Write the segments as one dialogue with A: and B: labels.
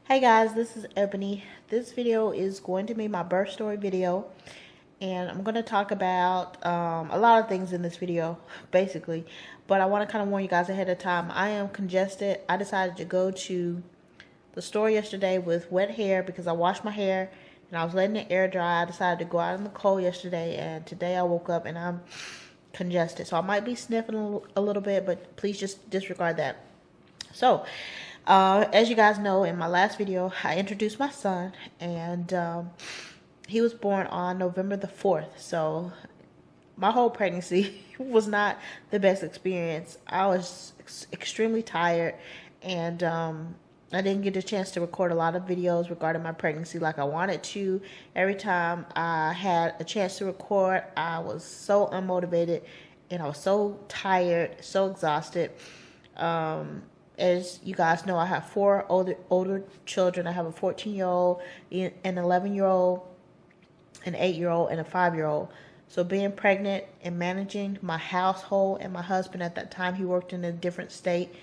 A: Hey guys, this is Ebony. This video is going to be my birth story video, and I'm going to talk about a lot of things in this video, basically. But I want to kind of warn you guys ahead of time. I am congested. I decided to go to the store yesterday with wet hair because I washed my hair and I was letting it air dry. I decided to go out in the cold yesterday, and today I woke up and I'm congested. So I might be sniffing a little bit, but please just disregard that. So, as you guys know, in my last video, I introduced my son, and he was born on November the 4th. So, my whole pregnancy was not the best experience. I was extremely tired, and I didn't get a chance to record a lot of videos regarding my pregnancy like I wanted to. Every time I had a chance to record, I was so unmotivated, and I was so tired, so exhausted. As you guys know, I have four older children. I have a 14-year-old, an 11-year-old, an 8-year-old, and a 5-year-old. So being pregnant and managing my household, and my husband at that time, he worked in a different state.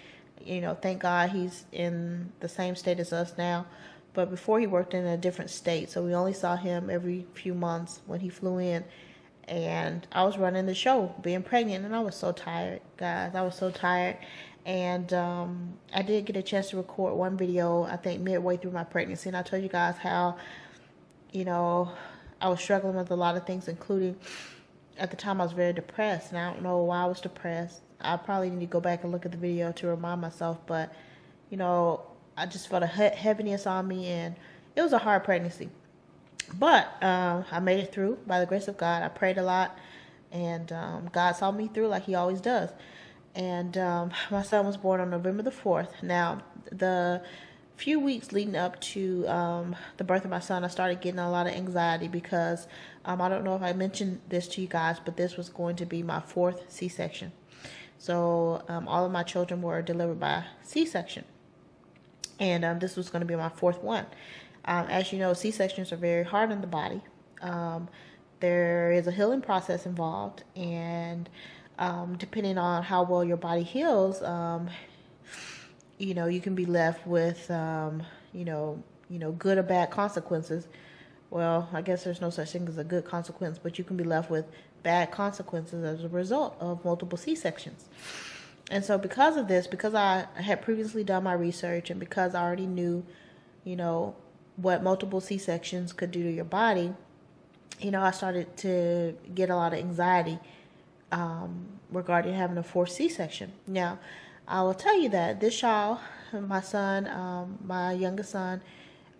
A: You know, thank God he's in the same state as us now. But before, he worked in a different state. So we only saw him every few months when he flew in. And I was running the show, being pregnant, and I was so tired, guys. I was so tired. And I did get a chance to record one video, I think, midway through my pregnancy. And I told you guys how, you know, I was struggling with a lot of things, including at the time I was very depressed. And I don't know why I was depressed. I probably need to go back and look at the video to remind myself. But, you know, I just felt a heaviness on me. And it was a hard pregnancy. But I made it through by the grace of God. I prayed a lot. And God saw me through like he always does. And my son was born on November the 4th. Now, the few weeks leading up to the birth of my son, I started getting a lot of anxiety because I don't know if I mentioned this to you guys, but this was going to be my 4th C-section. So all of my children were delivered by C-section. And this was going to be my 4th one. As you know, C-sections are very hard on the body. There is a healing process involved, and depending on how well your body heals, you know, you can be left with, good or bad consequences. Well, I guess there's no such thing as a good consequence, but you can be left with bad consequences as a result of multiple C-sections. And so because of this, because I had previously done my research, and because I already knew, you know, what multiple C-sections could do to your body, you know, I started to get a lot of anxiety regarding having a 4th C-section. Now, I will tell you that this child, my son, my youngest son,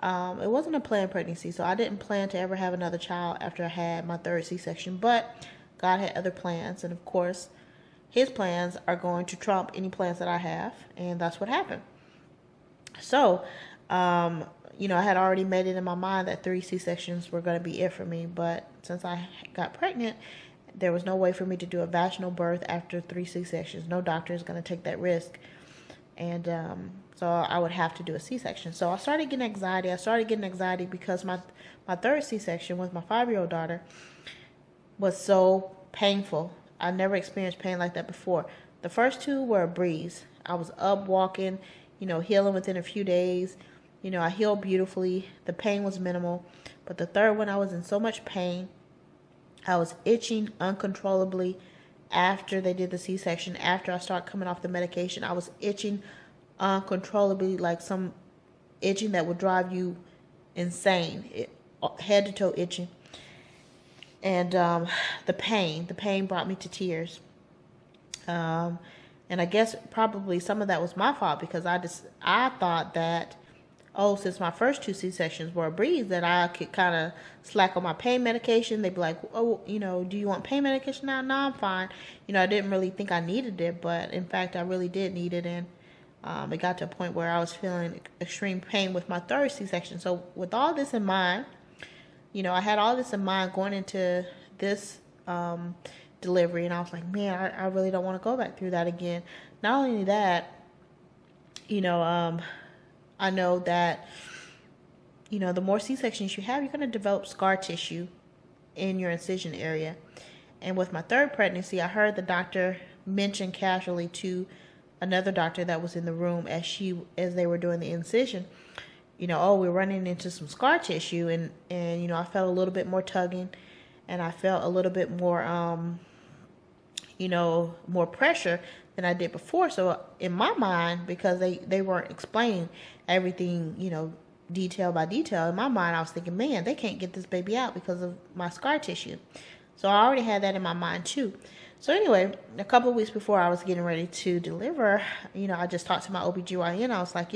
A: it wasn't a planned pregnancy, so I didn't plan to ever have another child after I had my 3rd C-section, but God had other plans, and of course, his plans are going to trump any plans that I have, and that's what happened. So, you know, I had already made it in my mind that 3 C-sections were going to be it for me, but since I got pregnant, there was no way for me to do a vaginal birth after 3 C-sections. No doctor is going to take that risk. And so I would have to do a C-section. So I started getting anxiety. I started getting anxiety because my 3rd C-section with my 5-year-old daughter was so painful. I never experienced pain like that before. The first 2 were a breeze. I was up walking, you know, healing within a few days. You know, I healed beautifully. The pain was minimal. But the 3rd one, I was in so much pain. I was itching uncontrollably after they did the C-section. After I started coming off the medication, I was itching uncontrollably, like some itching that would drive you insane. Head to toe itching. And the pain brought me to tears. And I guess probably some of that was my fault because I thought that, since my first 2 C-sections were a breeze, that I could kind of slack on my pain medication. They'd be like, oh, you know, do you want pain medication now? No, I'm fine. You know, I didn't really think I needed it, but in fact, I really did need it. And it got to a point where I was feeling extreme pain with my 3rd C-section. So with all this in mind, you know, I had all this in mind going into this delivery, and I was like, man, I really don't want to go back through that again. Not only that, you know, I know that, you know, the more C-sections you have, you're going to develop scar tissue in your incision area. And with my 3rd pregnancy, I heard the doctor mention casually to another doctor that was in the room as they were doing the incision, oh, we're running into some scar tissue, and I felt a little bit more tugging, and I felt a little bit more more pressure than I did before. So in my mind, because they weren't explaining everything, detail by detail, in my mind I was thinking, man, they can't get this baby out because of my scar tissue. So I already had that in my mind too. So anyway, a couple of weeks before I was getting ready to deliver, I just talked to my OBGYN. I was like,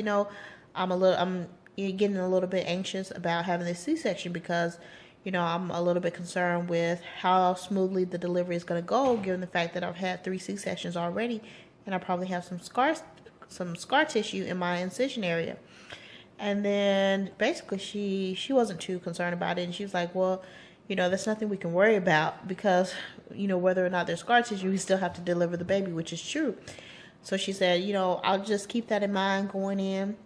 A: I'm getting a little bit anxious about having this C-section because I'm a little bit concerned with how smoothly the delivery is going to go, given the fact that I've had 3 C-sections already, and I probably have some scar tissue in my incision area. And then basically she wasn't too concerned about it, and she was like, well, that's nothing we can worry about because, whether or not there's scar tissue, we still have to deliver the baby, which is true. So she said, I'll just keep that in mind going in,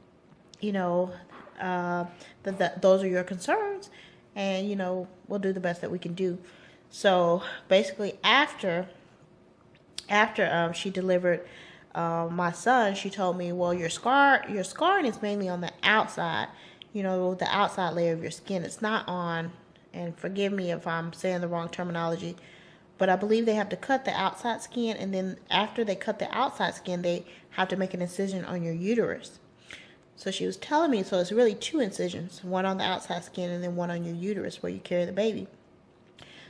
A: that those are your concerns, and we'll do the best that we can do. So basically after she delivered my son, she told me, well, your scarring is mainly on the outside, the outside layer of your skin. It's not on, and forgive me if I'm saying the wrong terminology, but I believe they have to cut the outside skin, and then after they cut the outside skin, they have to make an incision on your uterus. So she was telling me, so it's really 2 incisions, one on the outside skin and then one on your uterus where you carry the baby.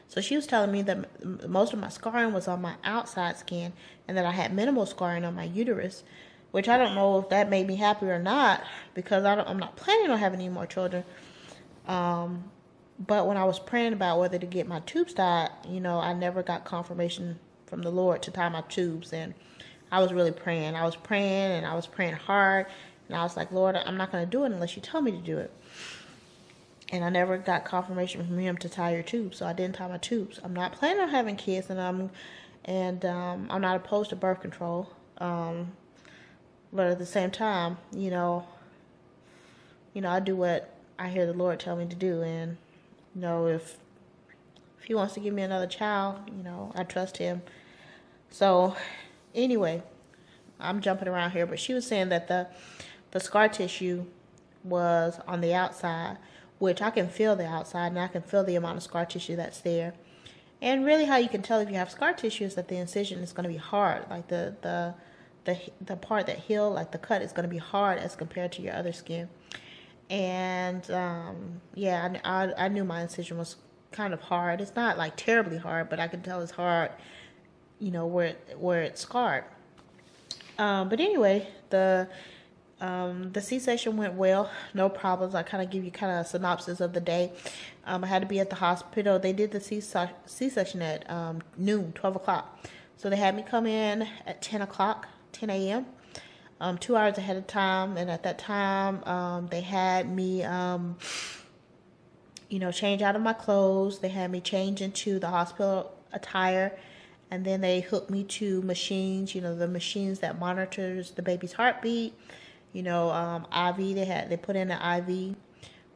A: So she was telling me that most of my scarring was on my outside skin and that I had minimal scarring on my uterus, which I don't know if that made me happy or not, because I'm not planning on having any more children. But when I was praying about whether to get my tubes tied, I never got confirmation from the Lord to tie my tubes. And I was really praying. I was praying, and I was praying hard. And I was like, Lord, I'm not going to do it unless you tell me to do it. And I never got confirmation from him to tie your tubes, so I didn't tie my tubes. I'm not planning on having kids, and I'm not opposed to birth control. But at the same time, I do what I hear the Lord tell me to do, and if he wants to give me another child, I trust him. So anyway, I'm jumping around here, but she was saying that the scar tissue was on the outside, which I can feel the outside, and I can feel the amount of scar tissue that's there. And really how you can tell if you have scar tissue is that the incision is going to be hard. Like the part that healed, like the cut, is going to be hard as compared to your other skin. And I knew my incision was kind of hard. It's not like terribly hard, but I can tell it's hard, where it's scarred. But anyway, the C-section went well, no problems. I kind of give you a synopsis of the day. I had to be at the hospital. They did the C-section at noon, 12 o'clock. So they had me come in at 10 a.m., 2 hours ahead of time. And at that time, they had me, change out of my clothes. They had me change into the hospital attire. And then they hooked me to machines, the machines that monitors the baby's heartbeat. IV, they put in an IV,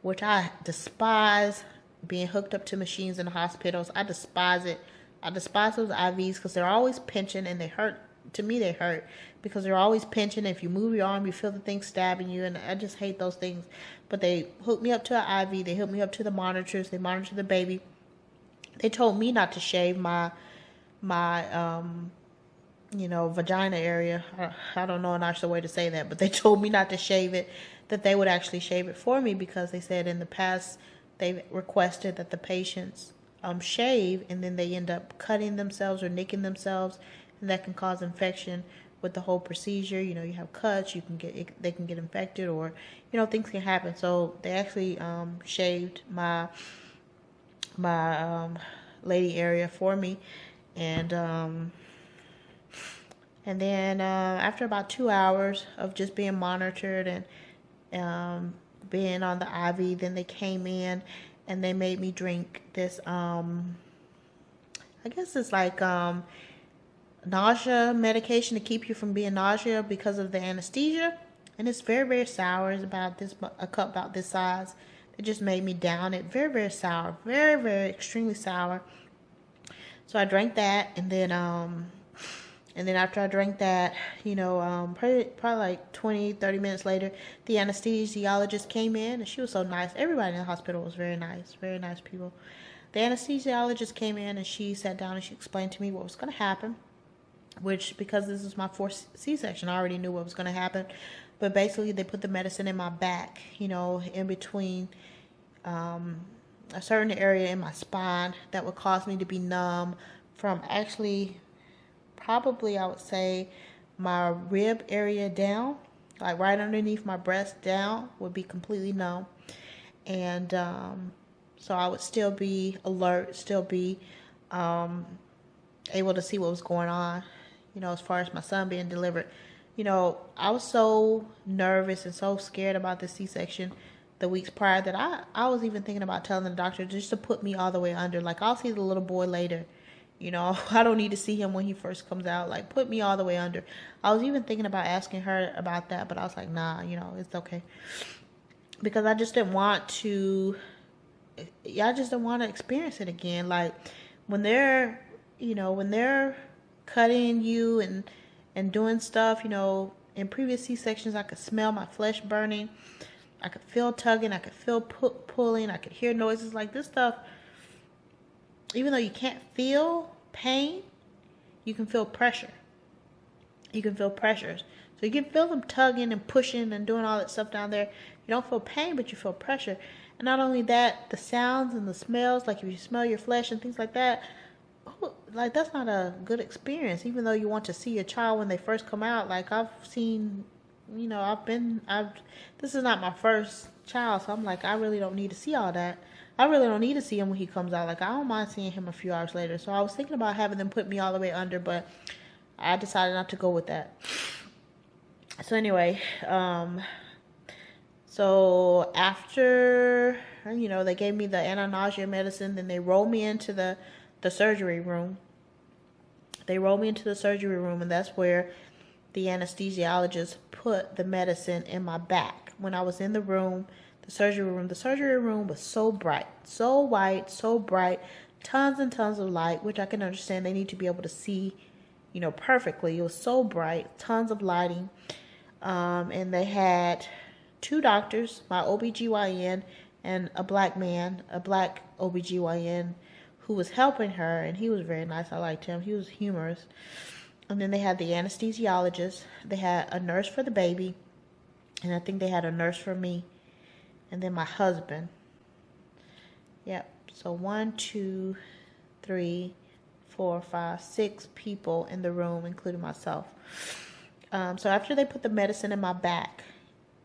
A: which I despise, being hooked up to machines in the hospitals. I despise it. I despise those IVs because they're always pinching, and they hurt. To me, they hurt because they're always pinching. If you move your arm, you feel the thing stabbing you, and I just hate those things. But they hooked me up to an IV. They hooked me up to the monitors. They monitor the baby. They told me not to shave my vagina area. I don't know a nicer way to say that, but they told me not to shave it, that they would actually shave it for me, because they said in the past they requested that the patients shave, and then they end up cutting themselves or nicking themselves, and that can cause infection with the whole procedure. You have cuts, they can get infected, or things can happen. So they actually shaved my lady area for me. And then after about 2 hours of just being monitored and being on the IV, then they came in and they made me drink this, I guess it's like nausea medication to keep you from being nauseous because of the anesthesia. And it's very, very sour. It's about a cup about this size. It just made me down it. Very, very sour. Very, very extremely sour. So I drank that, and then And then after I drank that, probably like 20, 30 minutes later, the anesthesiologist came in, and she was so nice. Everybody in the hospital was very nice people. The anesthesiologist came in, and she sat down and she explained to me what was going to happen, which, because this is my fourth C-section, I already knew what was going to happen. But basically, they put the medicine in my back, in between a certain area in my spine that would cause me to be numb from actually, probably I would say, my rib area down, like right underneath my breast down, would be completely numb. And so I would still be alert, still be able to see what was going on, as far as my son being delivered. I was so nervous and so scared about the C-section the weeks prior that I was even thinking about telling the doctor just to put me all the way under. Like, I'll see the little boy later. I don't need to see him when he first comes out. Like, put me all the way under. I was even thinking about asking her about that, but I was like, nah, it's okay. Because I just didn't want to, experience it again. Like, when they're cutting you and doing stuff, in previous C-sections, I could smell my flesh burning. I could feel tugging. I could feel pulling. I could hear noises. Like, this stuff, even though you can't feel pain, you can feel pressure. You can feel pressures. So you can feel them tugging and pushing and doing all that stuff down there. You don't feel pain, but you feel pressure. And not only that, the sounds and the smells, like if you smell your flesh and things like that, like, that's not a good experience. Even though you want to see your child when they first come out. Like, I've seen, this is not my first child, so I'm like, I really don't need to see all that. I really don't need to see him when he comes out. Like, I don't mind seeing him a few hours later. So I was thinking about having them put me all the way under, but I decided not to go with that. So anyway, so after, they gave me the anti-nausea medicine, then they rolled me into the surgery room. They rolled me into the surgery room, and that's where the anesthesiologist put the medicine in my back. When I was in the room, the surgery room was so bright, so white, so bright, tons and tons of light, which I can understand they need to be able to see, perfectly. It was so bright, tons of lighting. And they had two doctors, my OBGYN and a black OBGYN who was helping her, and he was very nice. I liked him. He was humorous. And then they had the anesthesiologist. They had a nurse for the baby, and I think they had a nurse for me, and then my husband. Yep. So 1, 2, 3, 4, 5, 6 people in the room, including myself. So after they put the medicine in my back,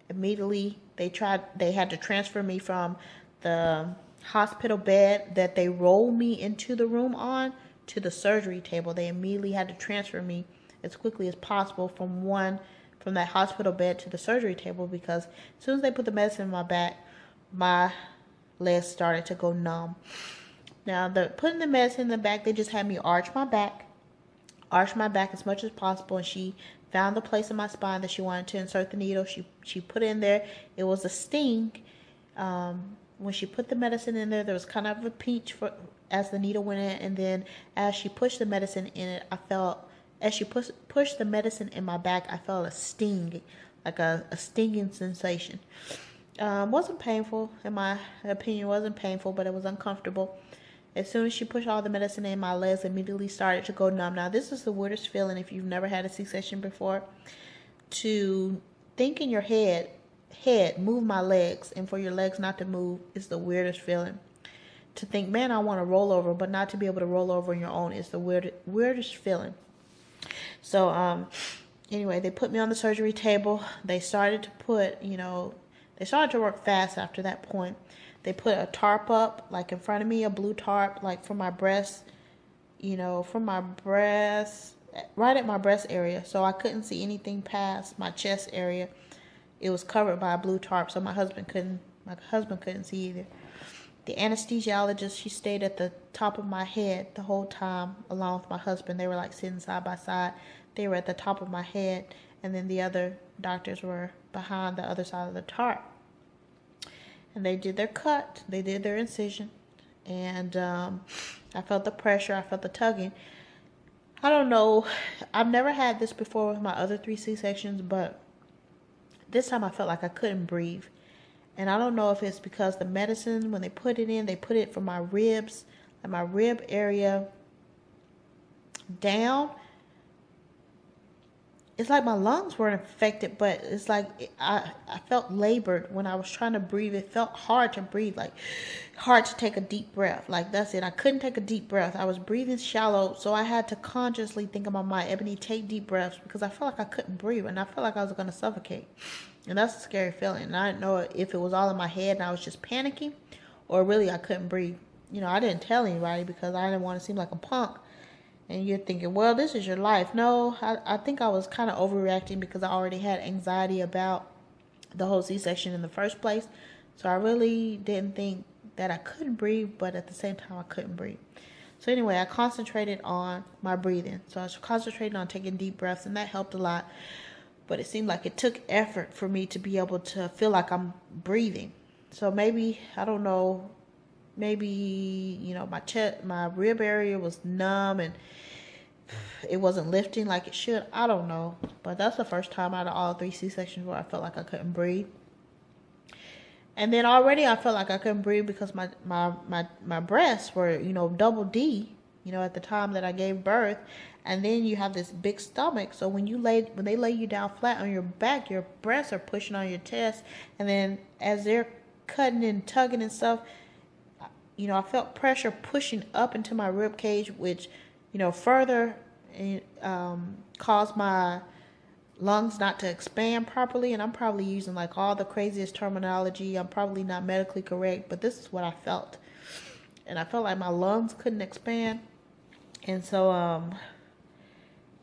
A: immediately they had to transfer me from the hospital bed that they rolled me into the room on to the surgery table. They immediately had to transfer me as quickly as possible from that hospital bed to the surgery table, because as soon as they put the medicine in my back, my legs started to go numb. Now, putting the medicine in the back, they just had me arch my back as much as possible, and she found the place in my spine that she wanted to insert the needle. She put it in there. It was a sting. When she put the medicine in there was kind of a pinch as the needle went in, and then as she pushed the medicine in it, as she pushed the medicine in my back, I felt a sting, like a stinging sensation. Wasn't painful, in my opinion, wasn't painful, but it was uncomfortable. As soon as she pushed all the medicine in, my legs immediately started to go numb. Now, this is the weirdest feeling if you've never had a C-section before. To think in your head, move my legs, and for your legs not to move is the weirdest feeling. To think, man, I want to roll over, but not to be able to roll over on your own is the weirdest feeling. So, anyway, they put me on the surgery table. They started to work fast after that point. They put a tarp up, like in front of me, a blue tarp, like from my breast, right at my breast area. So I couldn't see anything past my chest area. It was covered by a blue tarp, so my husband couldn't see either. The anesthesiologist, she stayed at the top of my head the whole time, along with my husband. They were like sitting side by side. They were at the top of my head, and then the other doctors were behind the other side of the tarp. And they did their cut. They did their incision. And I felt the pressure. I felt the tugging. I don't know. I've never had this before with my other 3 C-sections, but this time I felt like I couldn't breathe. And I don't know if it's because the medicine, when they put it in, they put it from my ribs, and my rib area down. It's like my lungs weren't affected, but it's like I felt labored when I was trying to breathe. It felt hard to breathe, like hard to take a deep breath. Like that's it. I couldn't take a deep breath. I was breathing shallow, so I had to consciously think in my mind, Ebony, take deep breaths, because I felt like I couldn't breathe and I felt like I was going to suffocate. And that's a scary feeling. And I didn't know if it was all in my head and I was just panicking or really I couldn't breathe. You know, I didn't tell anybody because I didn't want to seem like a punk. And you're thinking, well, this is your life. No, I think I was kind of overreacting because I already had anxiety about the whole C-section in the first place. So I really didn't think that I couldn't breathe, but at the same time, I couldn't breathe. So anyway, I concentrated on my breathing. So I was concentrating on taking deep breaths, and that helped a lot. But it seemed like it took effort for me to be able to feel like I'm breathing. So maybe, I don't know, maybe, you know, my chest, my rib area was numb and it wasn't lifting like it should. I don't know. But that's the first time out of all 3 C-sections where I felt like I couldn't breathe. And then already I felt like I couldn't breathe because my breasts were, you know, double D, you know, at the time that I gave birth. And then you have this big stomach. So when they lay you down flat on your back, your breasts are pushing on your chest. And then as they're cutting and tugging and stuff, you know, I felt pressure pushing up into my rib cage, which, you know, further caused my lungs not to expand properly. And I'm probably using like all the craziest terminology. I'm probably not medically correct, but this is what I felt. And I felt like my lungs couldn't expand. And so,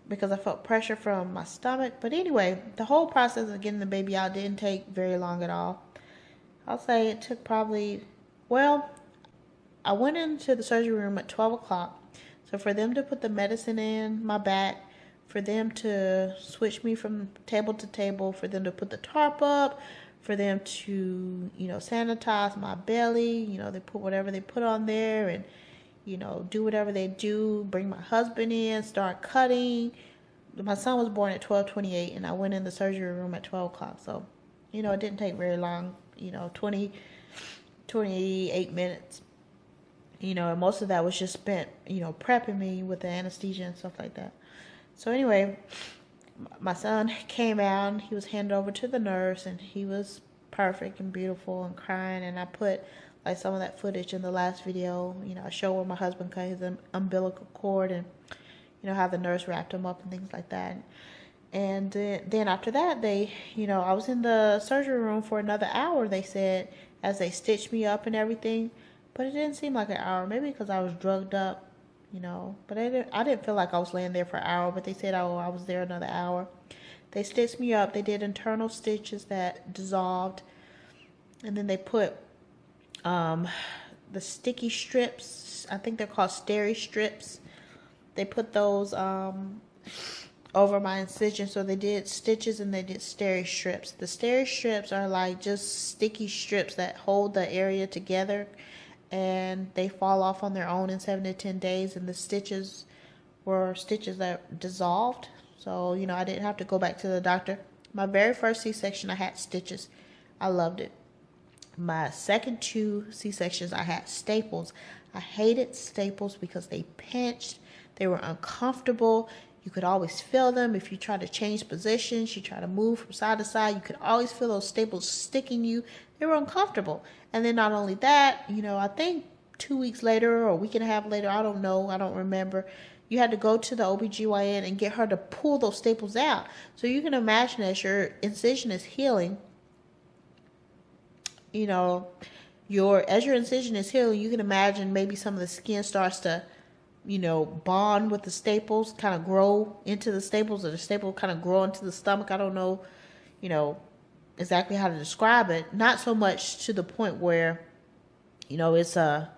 A: because I felt pressure from my stomach. But anyway, the whole process of getting the baby out didn't take very long at all. I'll say it took probably, well, I went into the surgery room at 12 o'clock. So for them to put the medicine in my back, for them to switch me from table to table, for them to put the tarp up, for them to, you know, sanitize my belly, you know, they put whatever they put on there and, you know, do whatever they do, bring my husband in, start cutting. My son was born at 12:28 and I went in the surgery room at 12 o'clock. So, you know, it didn't take very long, you know, 28 minutes. You know, and most of that was just spent, you know, prepping me with the anesthesia and stuff like that. So anyway, my son came out, he was handed over to the nurse, and he was perfect and beautiful and crying. And I put like some of that footage in the last video. You know, I show where my husband cut his umbilical cord and, you know, how the nurse wrapped him up and things like that. And then after that, they, you know, I was in the surgery room for another hour, they said, as they stitched me up and everything. But it didn't seem like an hour, maybe because I was drugged up, you know. But I didn't feel like I was laying there for an hour, but they said, oh, I was there another hour. They stitched me up. They did internal stitches that dissolved. And then they put the sticky strips, I think they're called steri strips. They put those over my incision. So they did stitches and they did steri strips. The steri strips are like just sticky strips that hold the area together. And they fall off on their own in 7 to 10 days. And the stitches were stitches that dissolved. So, you know, I didn't have to go back to the doctor. My very first C-section, I had stitches. I loved it. My second 2 C-sections, I had staples. I hated staples because they pinched. They were uncomfortable. You could always feel them. If you try to change positions, you try to move from side to side, you could always feel those staples sticking you. They were uncomfortable. And then not only that, you know, I think 2 weeks later or a week and a half later, I don't know, I don't remember, you had to go to the OBGYN and get her to pull those staples out. So you can imagine as your incision is healing, you know, as your incision is healing, you can imagine maybe some of the skin starts to, you know, bond with the staples, kind of grow into the staples, or the staple kind of grow into the stomach. I don't know, you know, exactly how to describe it. Not so much to the point where, you know, it's a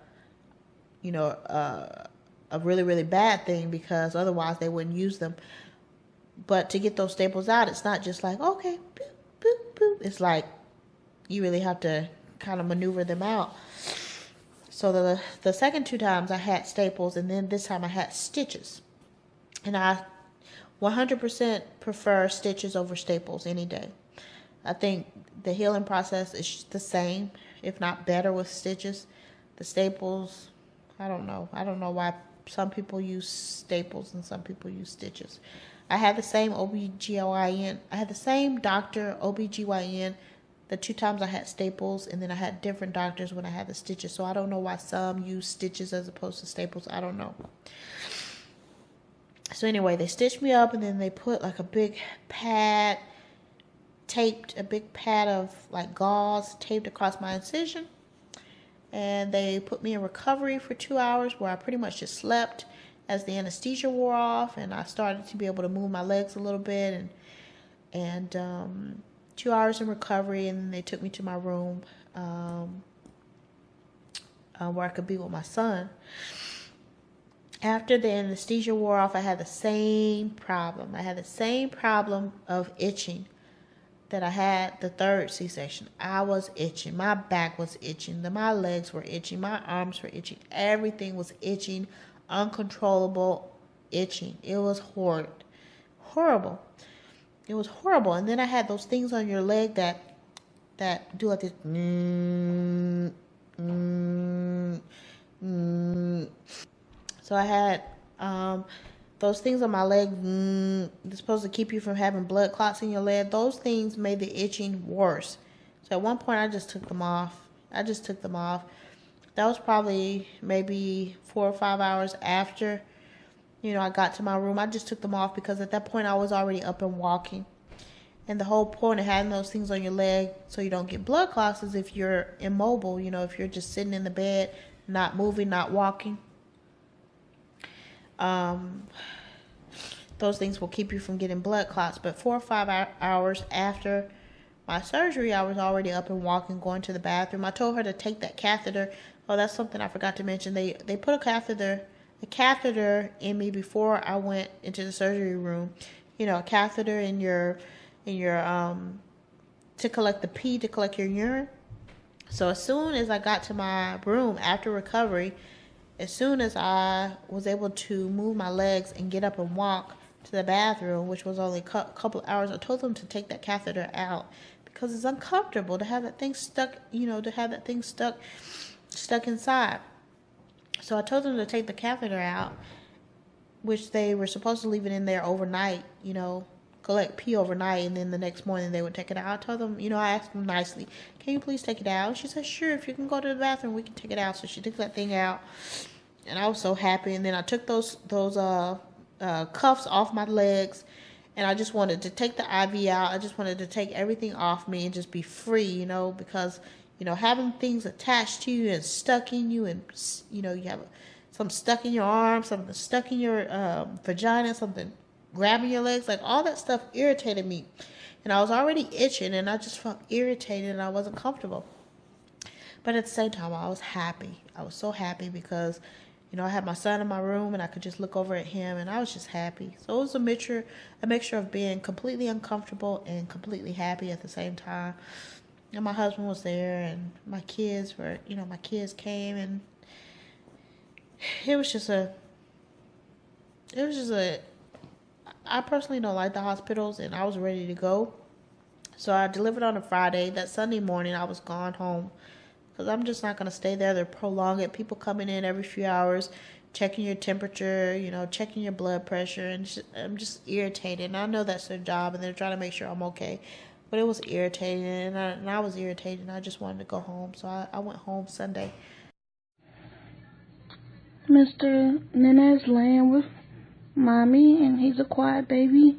A: really, really bad thing, because otherwise they wouldn't use them. But to get those staples out, it's not just like, okay, boop, boop, boop. It's like you really have to kind of maneuver them out. So the second 2 times I had staples, and then this time I had stitches. And I 100% prefer stitches over staples any day. I think the healing process is the same, if not better, with stitches. The staples, I don't know. I don't know why some people use staples and some people use stitches. I had the same OBGYN. I had the same doctor, OBGYN, the 2 times I had staples, and then I had different doctors when I had the stitches. So I don't know why some use stitches as opposed to staples. I don't know. So anyway, they stitched me up, and then they put like a big pad, taped a big pad of like gauze taped across my incision. And they put me in recovery for 2 hours where I pretty much just slept as the anesthesia wore off, and I started to be able to move my legs a little bit, and 2 hours in recovery, and then they took me to my room where I could be with my son. After the anesthesia wore off, I had the same problem. I had the same problem of itching that I had the 3rd C-section. I was itching. My back was itching. My legs were itching. My arms were itching. Everything was itching. Uncontrollable itching. It was horrible. It was horrible. And then I had those things on your leg that do like this. So I had those things on my leg. They're supposed to keep you from having blood clots in your leg. Those things made the itching worse. So at one point I just took them off. That was probably maybe 4 or 5 hours after, I got to my room. I just took them off because at that point I was already up and walking. And the whole point of having those things on your leg so you don't get blood clots is if you're immobile, if you're just sitting in the bed, not moving, not walking. Those things will keep you from getting blood clots. But 4 or 5 hours after my surgery, I was already up and walking, going to the bathroom. I told her to take that catheter. Oh, that's something I forgot to mention. They put a catheter in me before I went into the surgery room. A catheter in your to collect the pee, to collect your urine. So as soon as I got to my room after recovery, as soon as I was able to move my legs and get up and walk to the bathroom, which was only a couple of hours, I told them to take that catheter out because it's uncomfortable to have that thing stuck, stuck inside. So I told them to take the catheter out, which they were supposed to leave it in there overnight, collect pee overnight, and then the next morning they would take it out. I told them, I asked them nicely, can you please take it out? And she said, sure, if you can go to the bathroom, we can take it out. So she took that thing out, and I was so happy. And then I took those cuffs off my legs, and I just wanted to take the IV out. I just wanted to take everything off me and just be free, because, having things attached to you and stuck in you, and, you have something stuck in your arm, something stuck in your vagina, something grabbing your legs, like all that stuff irritated me. And I was already itching, and I just felt irritated, and I wasn't comfortable. But at the same time, I was happy. I was so happy because, I had my son in my room, and I could just look over at him, and I was just happy. So it was a mixture of being completely uncomfortable and completely happy at the same time. And my husband was there, and my kids came, and I personally don't like the hospitals, and I was ready to go. So I delivered on a Friday. That Sunday morning, I was gone home because I'm just not going to stay there. They're prolong it. People coming in every few hours, checking your temperature, checking your blood pressure, and I'm just irritated. And I know that's their job, and they're trying to make sure I'm okay. But it was irritating, and I was irritated, and I just wanted to go home. So I went home Sunday.
B: Mr. Nene's laying with Mommy, and he's a quiet baby,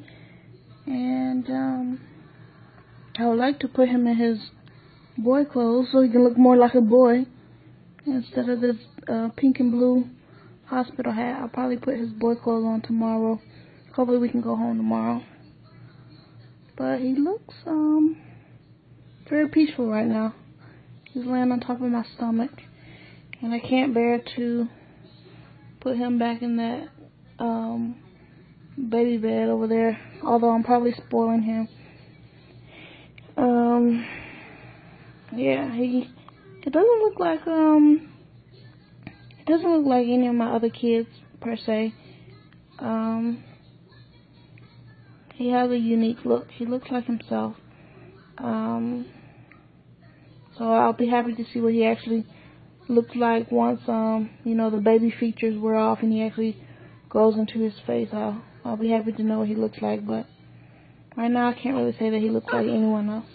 B: and I would like to put him in his boy clothes so he can look more like a boy instead of this pink and blue hospital hat. I'll probably put his boy clothes on tomorrow. Hopefully we can go home tomorrow. But he looks very peaceful right now. He's laying on top of my stomach, and I can't bear to put him back in that baby bed over there, although I'm probably spoiling him. Yeah, he doesn't look like any of my other kids per se. He has a unique look. He looks like himself. So I'll be happy to see what he actually looks like once, the baby features wear off and he actually goes into his face. I'll be happy to know what he looks like, but right now I can't really say that he looks like anyone else.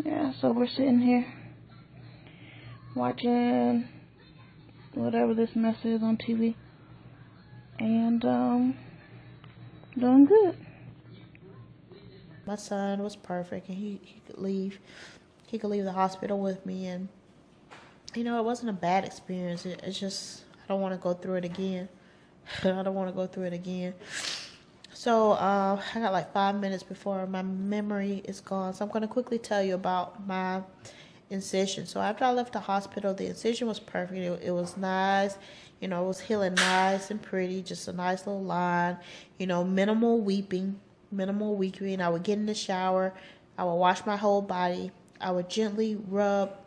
B: Yeah, so we're sitting here watching whatever this mess is on TV and doing good.
A: My son was perfect, and he could leave. He could leave the hospital with me, and it wasn't a bad experience. It's just I don't want to go through it again. I don't want to go through it again. So I got like 5 minutes before my memory is gone. So I'm going to quickly tell you about my incision. So after I left the hospital, the incision was perfect. It was nice. It was healing nice and pretty. Just a nice little line. Minimal weeping. I would get in the shower. I would wash my whole body. I would gently rub,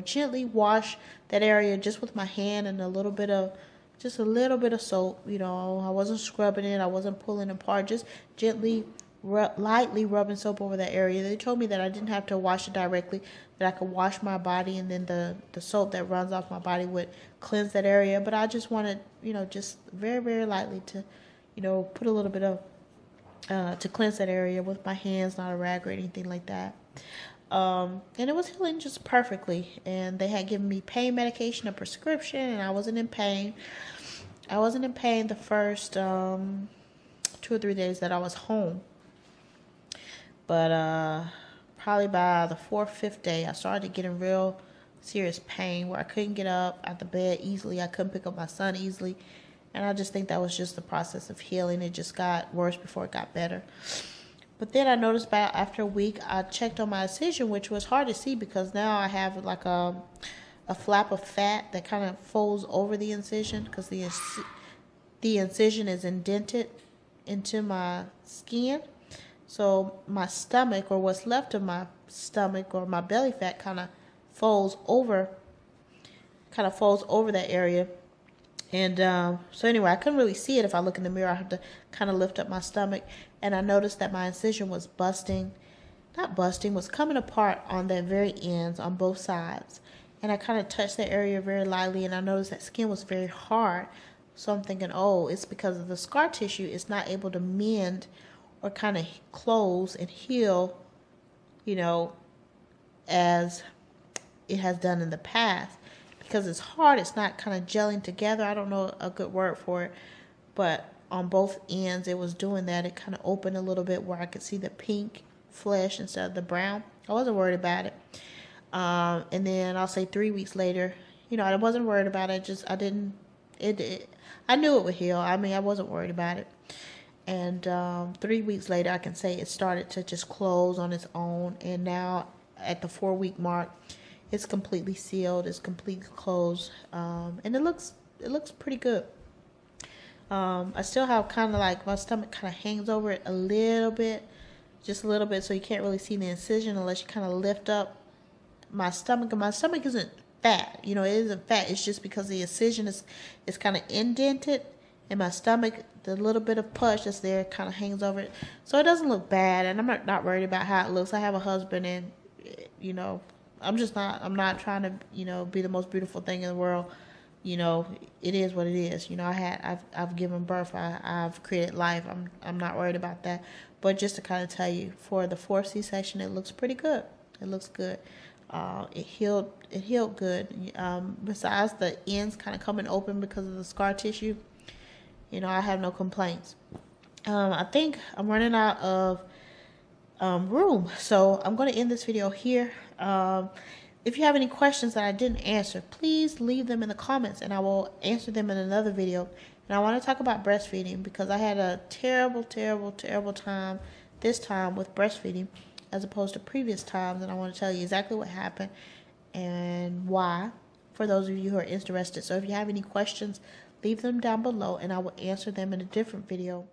A: gently wash that area just with my hand and a little bit of soap. I wasn't scrubbing it. I wasn't pulling it apart. Just gently, lightly rubbing soap over that area. They told me that I didn't have to wash it directly, that I could wash my body, and then the soap that runs off my body would cleanse that area. But I just wanted, just very, very lightly to, put a little bit of, to cleanse that area with my hands, not a rag or anything like that. And it was healing just perfectly. And they had given me pain medication, a prescription, and I wasn't in pain. I wasn't in pain the first 2 or 3 days that I was home. But probably by the 4th, 5th day, I started getting real serious pain where I couldn't get up out the bed easily. I couldn't pick up my son easily. And I just think that was just the process of healing. It just got worse before it got better. But then I noticed after a week, I checked on my incision, which was hard to see because now I have like a flap of fat that kind of folds over the incision because the incision is indented into my skin. So my stomach, or what's left of my stomach or my belly fat, kind of folds over that area. And so anyway, I couldn't really see it if I look in the mirror. I have to kind of lift up my stomach. And I noticed that my incision was was coming apart on the very ends on both sides. And I kind of touched that area very lightly, and I noticed that skin was very hard. So I'm thinking, oh, it's because of the scar tissue. It's not able to mend or kind of close and heal, as it has done in the past. Because it's hard, it's not kind of gelling together. I don't know a good word for it, but on both ends it was doing that. It kind of opened a little bit where I could see the pink flesh instead of the brown. I wasn't worried about it. And then I'll say 3 weeks later, I wasn't worried about it. I knew it would heal. I wasn't worried about it. And 3 weeks later, I can say it started to just close on its own. And now at the 4-week mark, it's completely sealed. It's completely closed, and it looks pretty good. I still have kind of like my stomach kind of hangs over it a little bit, just a little bit, so you can't really see the incision unless you kind of lift up my stomach. And my stomach isn't fat, it isn't fat. It's just because the incision is kind of indented, and my stomach, the little bit of pus that's there, kind of hangs over it, so it doesn't look bad. And I'm not worried about how it looks. I have a husband, and I'm not trying to, be the most beautiful thing in the world. It is what it is. I've given birth. I've created life. I'm not worried about that. But just to kind of tell you, for the 4th C-section, it looks pretty good. It looks good. It healed good. Besides the ends kind of coming open because of the scar tissue, I have no complaints. I think I'm running out of room, so I'm going to end this video here. If you have any questions that I didn't answer, please leave them in the comments and I will answer them in another video. And I want to talk about breastfeeding because I had a terrible time this time with breastfeeding as opposed to previous times, and I want to tell you exactly what happened and why for those of you who are interested. So if you have any questions, leave them down below and I will answer them in a different video.